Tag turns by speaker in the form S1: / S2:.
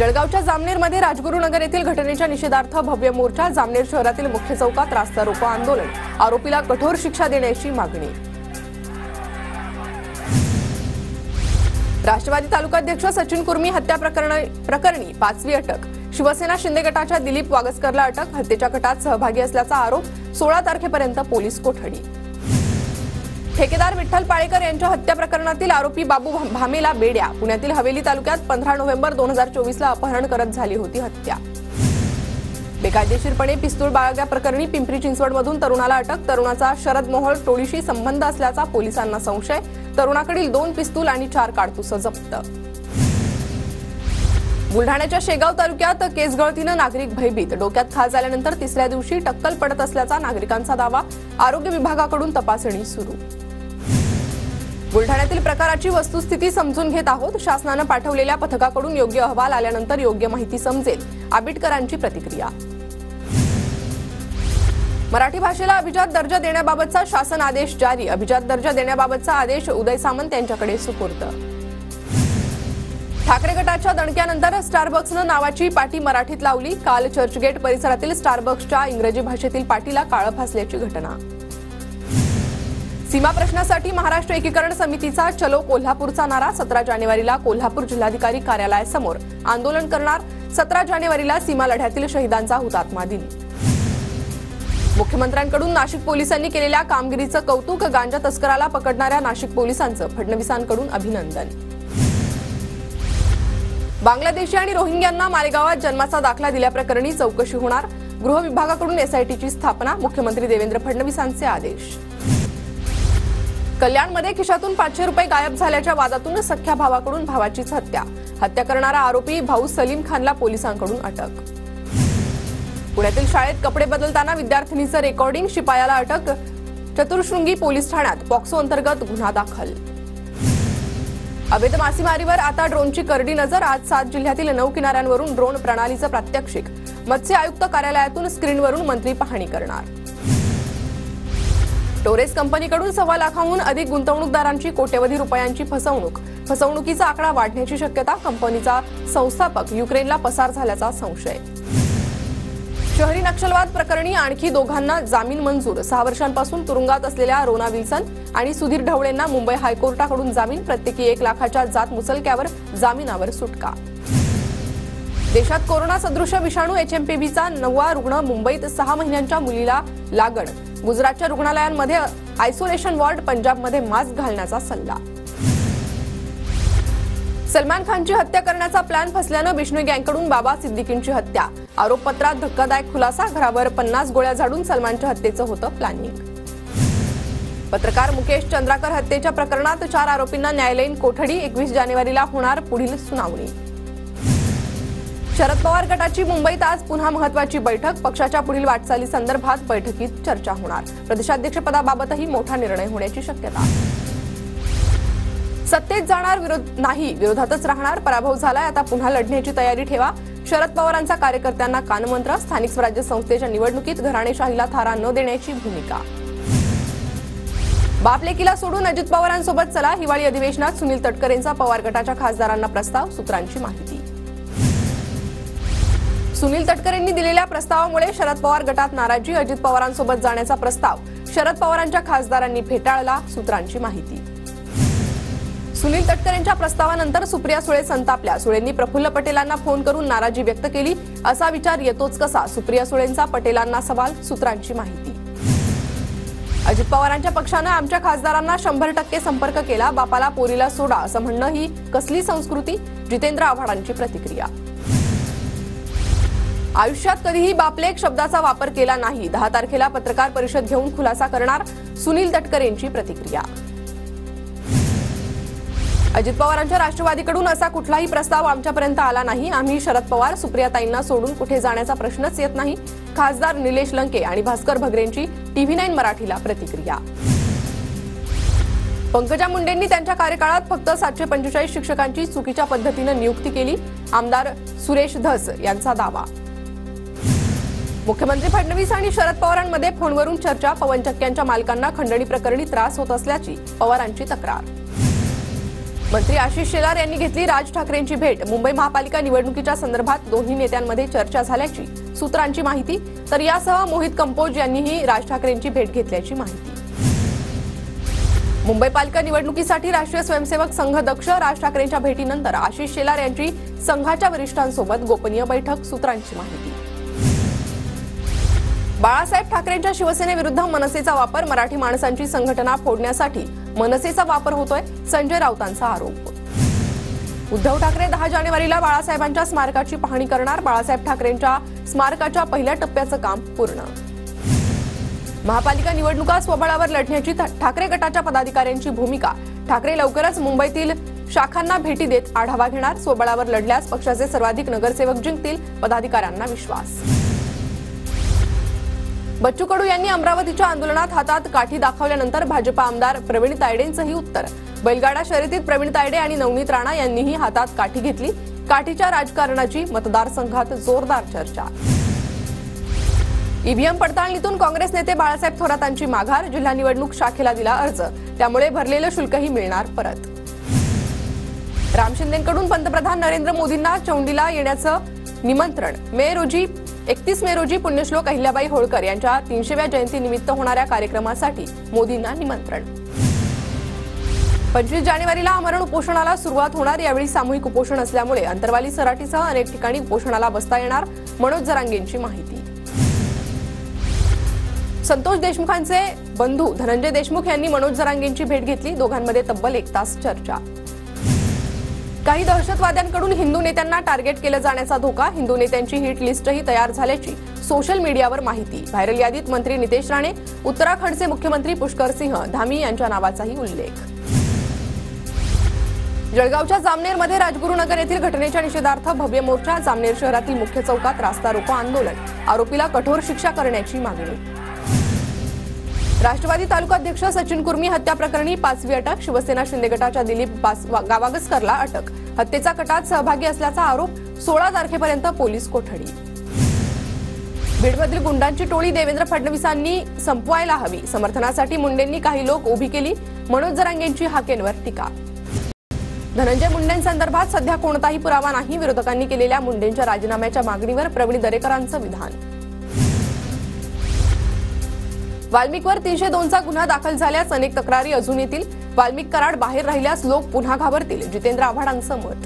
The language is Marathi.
S1: जळगावच्या जामनेरमध्ये राजगुरुनगर येथील घटनेच्या निषेधार्थ भव्य मोर्चा। जामनेर शहरातील मुख्य चौकात रास्ता रोको आंदोलन। आरोपीला कठोर शिक्षा देण्याची मागणी। राष्ट्रवादी तालुकाध्यक्ष सचिन कुर्मी हत्या प्रकरणी 5वी अटक। शिवसेना शिंदे गटाच्या दिलीप वागसकरला अटक। हत्येच्या कटात सहभागी असल्याचा आरोप। 16 तारखेपर्यंत पोलीस कोठडी। ठेकेदार विठ्ठल पाळेकर यांच्या हत्या प्रकरणातील आरोपी बाबू भामेला बेड्या। पुण्यातील हवेली तालुक्यात 15 नोव्हेंबर 2024 ला अपहरण करत झाली होती हत्या। बेकायदेशीरपणे पिस्तूल बाळगल्याप्रकरणी पिंपरी चिंचवडमधून तरुणाला अटक। तरुणाचा शरद मोहोळ टोळीशी संबंध असल्याचा पोलिसांना संशय। तरुणाकडील 2 पिस्तूल आणि 4 काडतुसं जप्त। बुलढाण्याच्या शेगाव तालुक्यात केस गळतीनं नागरिक भयभीत। डोक्यात खाज आल्यानंतर तिसऱ्या दिवशी टक्कल पडत असल्याचा नागरिकांचा दावा। आरोग्य विभागाकडून तपासणी सुरू। बुलढाण्यातील प्रकाराची वस्तुस्थिती समजून घेत आहोत। शासनाने पाठवलेल्या पथकाकडून योग्य अहवाल आल्यानंतर योग्य माहिती समजेल। आबिटकरांची प्रतिक्रिया। मराठी भाषेला अभिजात दर्जा देण्याबाबतचा शासन आदेश जारी। अभिजात दर्जा देण्याबाबतचा आदेश उदय सामंत यांच्याकडे सुपूर्द। ठाकरे गटाच्या दणक्यानंतर स्टारबक्सनं नावाची पाटी मराठीत लावली। काल चर्चगेट परिसरातील स्टारबक्सच्या इंग्रजी भाषेतील पाटीला काळं फासल्याची घटना। सीमा प्रश्नासाठी महाराष्ट्र एकीकरण समितीचा चलो कोल्हापूरचा नारा। 17 जानेवारीला कोल्हापूर जिल्हाधिकारी कार्यालयासमोर आंदोलन करणार। 17 जानेवारीला सीमा लढ्यातील शहीदांचा हुतात्मा दिन। मुख्यमंत्र्यांकडून नाशिक पोलिसांनी केलेल्या कामगिरीचं कौतुक। गांजा तस्कराला पकडणाऱ्या नाशिक पोलिसांचं फडणवीसांकडून अभिनंदन। बांगलादेशी आणि रोहिंग्यांना मालेगावात जन्माचा दाखला दिल्याप्रकरणी चौकशी होणार। गृह विभागाकडून एसआयटीची स्थापना। मुख्यमंत्री देवेंद्र फडणवीसांचे आदेश। कल्याणमध्ये खिशातून 500 रुपये गायब झाल्याच्या वादातून सख्ख्या भावाकडून भावाचीच हत्या। हत्या करणारा आरोपी भाऊ सलीम खानला पोलिसांकडून अटक। पुण्यातील शाळेत कपडे बदलताना विद्यार्थिनीचं रेकॉर्डिंग। शिपायाला अटक। चतुर्शृंगी पोलीस ठाण्यात पॉक्सो अंतर्गत गुन्हा दाखल। अवैध मासेमारीवर आता ड्रोनची करडी नजर। आज 7 जिल्ह्यातील 9 किनाऱ्यांवरून ड्रोन प्रणालीचं प्रात्यक्षिक। मत्स्य आयुक्त कार्यालयातून स्क्रीनवरून मंत्री पाहणी करणार। टोरेस कंपनीकडून 1.25 लाखांहून अधिक गुंतवणूकदारांची कोट्यवधी रुपयांची फसवणूक। फसवणुकीचा आकडा वाढण्याची शक्यता। कंपनीचा संस्थापक युक्रेनला पसार झाल्याचा संशय। शहरी नक्षलवाद प्रकरणी आणखी दोघांना जामीन मंजूर। 6 वर्षांपासून तुरुंगात असलेल्या रोना विल्सन आणि सुधीर ढवळेंना मुंबई हायकोर्टाकडून जामीन। प्रत्येकी 1 लाखाच्या जात मुचलक्यावर जामीनावर सुटका। देशात कोरोना सदृश विषाणू HMPVचा 9वा रुग्ण मुंबईत। 6 महिन्यांच्या मुलीला लागण। गुजरातच्या रुग्णालयांमध्ये आयसोलेशन वॉर्ड। पंजाबमध्ये मास्क घालण्याचा सल्ला। सलमान खानची हत्या करण्याचा प्लॅन फसल्यानं बिश्नोई गँगकडून बाबा सिद्दीकींची हत्या। आरोपपत्रात धक्कादायक खुलासा। घरावर 50 गोळ्या झाडून सलमानच्या हत्येचं होतं प्लॅनिंग। पत्रकार मुकेश चंद्राकर हत्येच्या प्रकरणात 4 आरोपींना न्यायालयीन कोठडी। 21 जानेवारीला होणार पुढील सुनावणी। शरद पवार गटाची मुंबईत आज पुन्हा महत्त्वाची बैठक। पक्षाच्या पुढील वाटचालीसंदर्भात बैठकीत चर्चा होणार। प्रदेशाध्यक्षपदाबाबतही मोठा निर्णय होण्याची शक्यता। सत्तेत जाणार नाही, विरोधातच राहणार। पराभव झालाय, आता पुन्हा लढण्याची तयारी ठेवा। शरद पवारांचा कार्यकर्त्यांना कानमंत्र। स्थानिक स्वराज्य संस्थेच्या निवडणुकीत घराणेशाहीला थारा न देण्याची भूमिका। बापलेकीला सोडून अजित पवारांसोबत चला। हिवाळी अधिवेशनात सुनील तटकरेंचा पवार गटाच्या खासदारांना प्रस्ताव। सूत्रांची माहिती। सुनील तटकरेंनी दिलेल्या प्रस्तावामुळे शरद पवार गटात नाराजी। अजित पवारांसोबत जाण्याचा प्रस्ताव शरद पवारांच्या खासदारांनी फेटाळला। सूत्रांची माहिती। सुनील तटकरेंच्या प्रस्तावानंतर सुप्रिया सुळे संतापल्या। सुळेंनी प्रफुल्ल पटेलांना फोन करून नाराजी व्यक्त केली। असा विचार येतोच कसा? सुप्रिया सुळेंचा पटेलांना सवाल। सूत्रांची माहिती। अजित पवारांच्या पक्षानं आमच्या खासदारांना 100% संपर्क केला। बापाला पोरीला सोडा असं म्हणणं ही कसली संस्कृती? जितेंद्र आव्हाडांची प्रतिक्रिया। आयुष्यात कधीही बापलेक शब्दाचा वापर केला नाही। 10 तारखेला पत्रकार परिषद घेऊन खुलासा करणार। सुनील तटकरेंची प्रतिक्रिया। अजित पवारांच्या राष्ट्रवादीकडून असा कुठलाही प्रस्ताव आमच्यापर्यंत आला नाही। आम्ही शरद पवार सुप्रियाताईंना सोडून कुठे जाण्याचा प्रश्नच येत नाही। खासदार निलेश लंके आणि भास्कर भगरेंची TV9 मराठीला प्रतिक्रिया। पंकजा मुंडेंनी त्यांच्या कार्यकाळात फक्त 745 शिक्षकांची चुकीच्या पद्धतीने नियुक्ती केली। आमदार सुरेश धस यांचा दावा। मुख्यमंत्री फडणवीस आणि शरद पवारांमध्ये फोनवरून चर्चा। पवन चक्क्यांच्या मालकांना खंडणी प्रकरणी त्रास होत असल्याची पवारांची तक्रार। मंत्री आशिष शेलार यांनी घेतली राज ठाकरेंची भेट। मुंबई महापालिका निवडणुकीच्या संदर्भात दोन्ही नेत्यांमध्ये चर्चा झाल्याची सूत्रांची माहिती। तर यासह मोहित कंपोज यांनीही राज ठाकरेंची भेट घेतल्याची माहिती। मुंबई पालिका निवडणुकीसाठी राष्ट्रीय स्वयंसेवक संघ दक्ष। राज ठाकरेंच्या भेटीनंतर आशिष शेलार यांची संघाच्या वरिष्ठांसोबत गोपनीय बैठक, सूत्रांची माहिती। बाळासाहेब ठाकरेंच्या शिवसेनेविरुद्ध मनसेचा वापर। मराठी माणसांची संघटना फोडण्यासाठी मनसेचा वापर होतोय, संजय राऊतांचा आरोप। उद्धव ठाकरे 10 जानेवारीला बाळासाहेबांच्या स्मारकाची पाहणी करणार। बाळासाहेब ठाकरेंच्या स्मारकाच्या पहिल्या टप्प्याचं काम पूर्ण। महापालिका निवडणुका स्वबळावर लढण्याची ठाकरे गटाच्या पदाधिकाऱ्यांची भूमिका। ठाकरे लवकरच मुंबईतील शाखांना भेटी देत आढावा घेणार। स्वबळावर लढल्यास पक्षाचे सर्वाधिक नगरसेवक जिंकतील, पदाधिकाऱ्यांना विश्वास। बच्चू कडू यांनी अमरावतीच्या आंदोलनात हातात काठी दाखवल्यानंतर भाजपा आमदार प्रवीण तायडेंचंही उत्तर। बैलगाडा शर्यतीत प्रवीण तायडे आणि नवनीत राणा यांनीही हातात काठी घेतली। काठीच्या राजकारणाची मतदारसंघात जोरदार चर्चा। ईव्हीएम पडताळणीतून काँग्रेस नेते बाळासाहेब थोरातांची माघार। जिल्हा निवडणूक शाखेला दिला अर्ज, त्यामुळे भरलेलं शुल्कही मिळणार परत। राम शिंदेंकडून पंतप्रधान नरेंद्र मोदींना चौंडीला येण्याचं निमंत्रण। 31 मे रोजी पुण्यश्लोक अहिल्याबाई होळकर यांच्या 300व्या जयंतीनिमित्त होणाऱ्या कार्यक्रमासाठी मोदींना निमंत्रण। 25 जानेवारीला आमरण उपोषणाला सुरुवात होणार। यावेळी सामूहिक उपोषण असल्यामुळे अंतरवाली, सराटीसह अनेक ठिकाणी उपोषणाला बसता येणार, मनोज जरांगेंची माहिती। संतोष देशमुखांचे बंधू धनंजय देशमुख यांनी मनोज जरांगेंची भेट घेतली। दोघांमध्ये तब्बल 1 तास चर्चा। काही दहशतवाद्यांकडून हिंदू नेत्यांना टार्गेट केलं जाण्याचा धोका। हिंदू नेत्यांची हिट लिस्टही तयार झाल्याची सोशल मीडियावर माहिती। व्हायरल यादीत मंत्री नितेश राणे, उत्तराखंडचे मुख्यमंत्री पुष्कर सिंह धामी यांच्या नावाचाही उल्लेख। जळगावच्या जामनेरमध्ये राजगुरुनगर येथील घटनेच्या निषेधार्थ भव्य मोर्चा। जामनेर शहरातील मुख्य चौकात रास्ता रोको आंदोलन। आरोपीला कठोर शिक्षा करण्याची मागणी। राष्ट्रवादी तालुकाध्यक्ष सचिन कुर्मी हत्या प्रकरणी 5वी अटक। शिवसेना शिंदे गटाच्या दिलीप गावागसकरला अटक। हत्येचा कटात सहभागी असल्याचा आरोप। 16 तारखेपर्यंत पोलीस कोठडी। बीडमधील गुंडांची टोळी देवेंद्र फडणवीसांनी संपवायला हवी। समर्थनासाठी मुंडेंनी काही लोक उभी केली। मनोज जरांगेंची हाकेंवर टीका। धनंजय मुंडेंसंदर्भात सध्या कोणताही पुरावा नाही। विरोधकांनी केलेल्या मुंडेंच्या राजीनाम्याच्या मागणीवर प्रवीण दरेकरांचं विधान। वाल्मिकवर 302चा गुन्हा दाखल झाल्यास अनेक तक्रारी अजून येतील। वाल्मिक कराड बाहेर राहिल्यास लोक पुन्हा घाबरतील, जितेंद्र आव्हाडांचं मत।